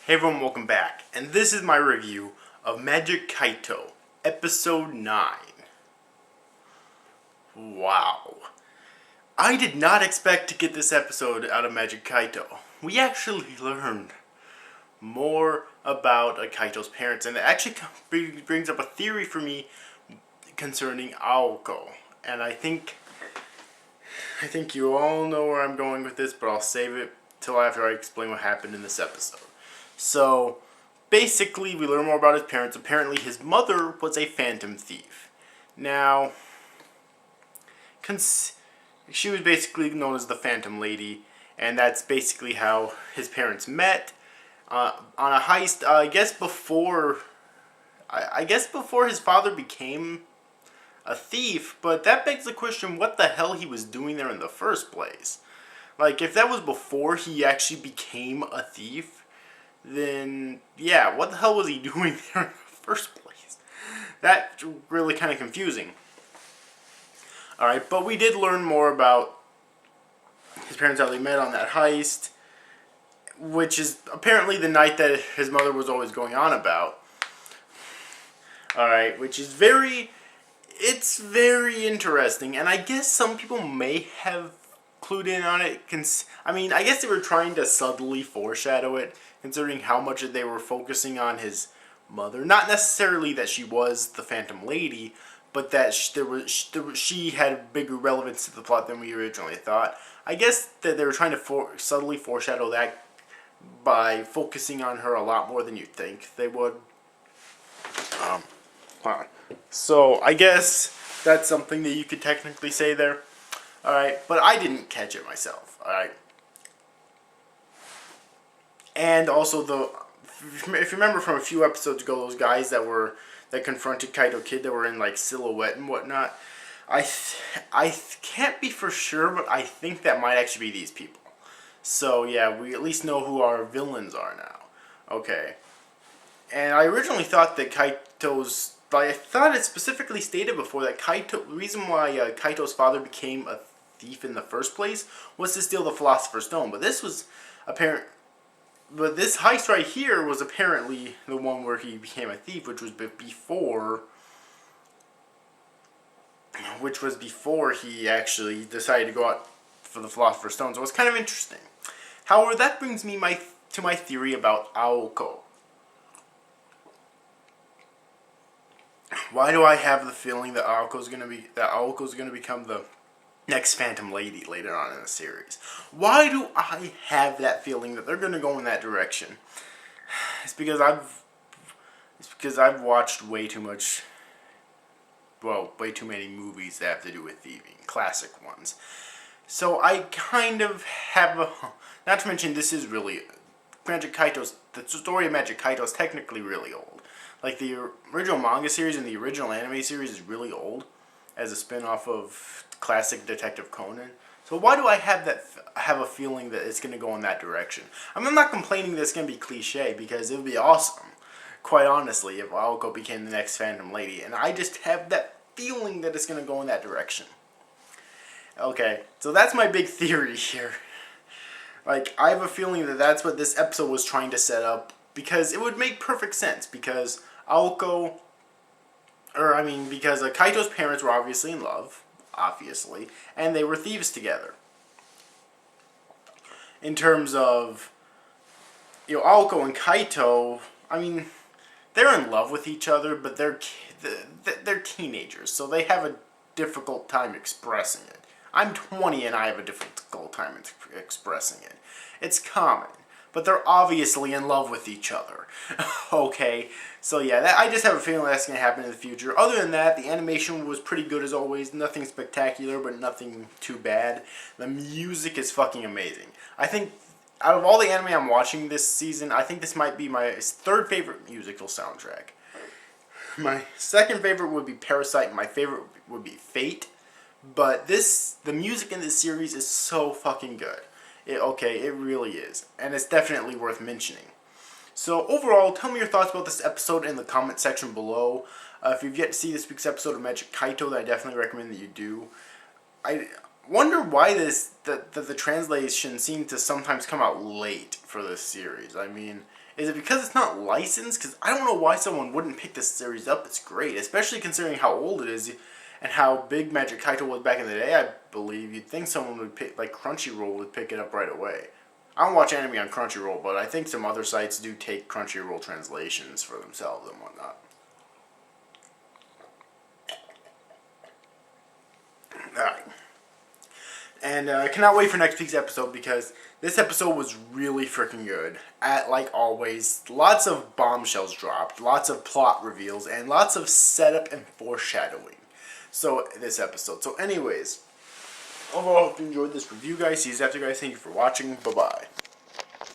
Hey everyone, welcome back, and this is my review of Magic Kaito, Episode 9. Wow. I did not expect to get this episode out of Magic Kaito. We actually learned more about Kaito's parents, and it actually brings up a theory for me concerning Aoko. And I think you all know where I'm going with this, but I'll save it till after I explain what happened in this episode. So, basically, we learn more about his parents. Apparently, his mother was a phantom thief. Now, she was basically known as the Phantom Lady, and that's basically how his parents met. On a heist, I guess before his father became a thief, but that begs the question, what the hell he was doing there in the first place? Like, if that was before he actually became a thief, then, yeah, what the hell was he doing there in the first place? That's really kind of confusing. Alright, but we did learn more about his parents, how they met on that heist, which is apparently the night that his mother was always going on about. Alright, which is very interesting, and I guess some people may have clued in on it. I mean, I guess they were trying to subtly foreshadow it, considering how much they were focusing on his mother. Not necessarily that she was the Phantom Lady, but that she had bigger relevance to the plot than we originally thought. I guess that they were trying to subtly foreshadow that by focusing on her a lot more than you'd think they would. So, I guess that's something that you could technically say there. Alright, but I didn't catch it myself. Alright. And also, if you remember from a few episodes ago, those guys that confronted Kaito Kid that were in like silhouette and whatnot, I can't be for sure, but I think that might actually be these people. So yeah, we at least know who our villains are now. Okay. And I originally thought that I thought it specifically stated before that the reason why Kaito's father became a thief in the first place was to steal the Philosopher's Stone. But this heist right here was apparently the one where he became a thief, which was before he actually decided to go out for the Philosopher's Stone. So it's kind of interesting. However, that brings me to my theory about Aoko. Why do I have the feeling that Aoko's gonna become the next Phantom Lady later on in the series? Why do I have that feeling that they're gonna go in that direction? It's because I've watched way too many movies that have to do with thieving, classic ones. So I kind of have not to mention the story of Magic Kaito is technically really old. Like, the original manga series and the original anime series is really old as a spin-off of classic Detective Conan. So why do I have a feeling that it's going to go in that direction? I'm not complaining that it's going to be cliche, because it would be awesome, quite honestly, if Aoko became the next Phantom Lady. And I just have that feeling that it's going to go in that direction. Okay, so that's my big theory here. Like, I have a feeling that that's what this episode was trying to set up, because it would make perfect sense, because Kaito's parents were obviously in love, and they were thieves together. In terms of, Aoko and Kaito, I mean, they're in love with each other, but they're teenagers, so they have a difficult time expressing it. I'm 20 and I have a difficult time expressing it. It's common. But they're obviously in love with each other. Okay, so yeah, I just have a feeling that's going to happen in the future. Other than that, the animation was pretty good as always. Nothing spectacular, but nothing too bad. The music is fucking amazing. I think, out of all the anime I'm watching this season, I think this might be my third favorite musical soundtrack. My second favorite would be Parasite, and my favorite would be Fate. But the music in this series is so fucking good. It really is. And it's definitely worth mentioning. So, overall, tell me your thoughts about this episode in the comment section below. If you've yet to see this week's episode of Magic Kaito, then I definitely recommend that you do. wonder why the translation seemed to sometimes come out late for this series. I mean, is it because it's not licensed? Because I don't know why someone wouldn't pick this series up. It's great, especially considering how old it is and how big Magic Kaito was back in the day. I believe you'd think someone would pick, like Crunchyroll would pick it up right away. I don't watch anime on Crunchyroll, but I think some other sites do take Crunchyroll translations for themselves and whatnot. Alright. And I cannot wait for next week's episode because this episode was really freaking good. Like always, lots of bombshells dropped, lots of plot reveals, and lots of setup and foreshadowing. So, this episode. So anyways, overall, I hope you enjoyed this review, guys. See you after, guys. Thank you for watching. Bye-bye.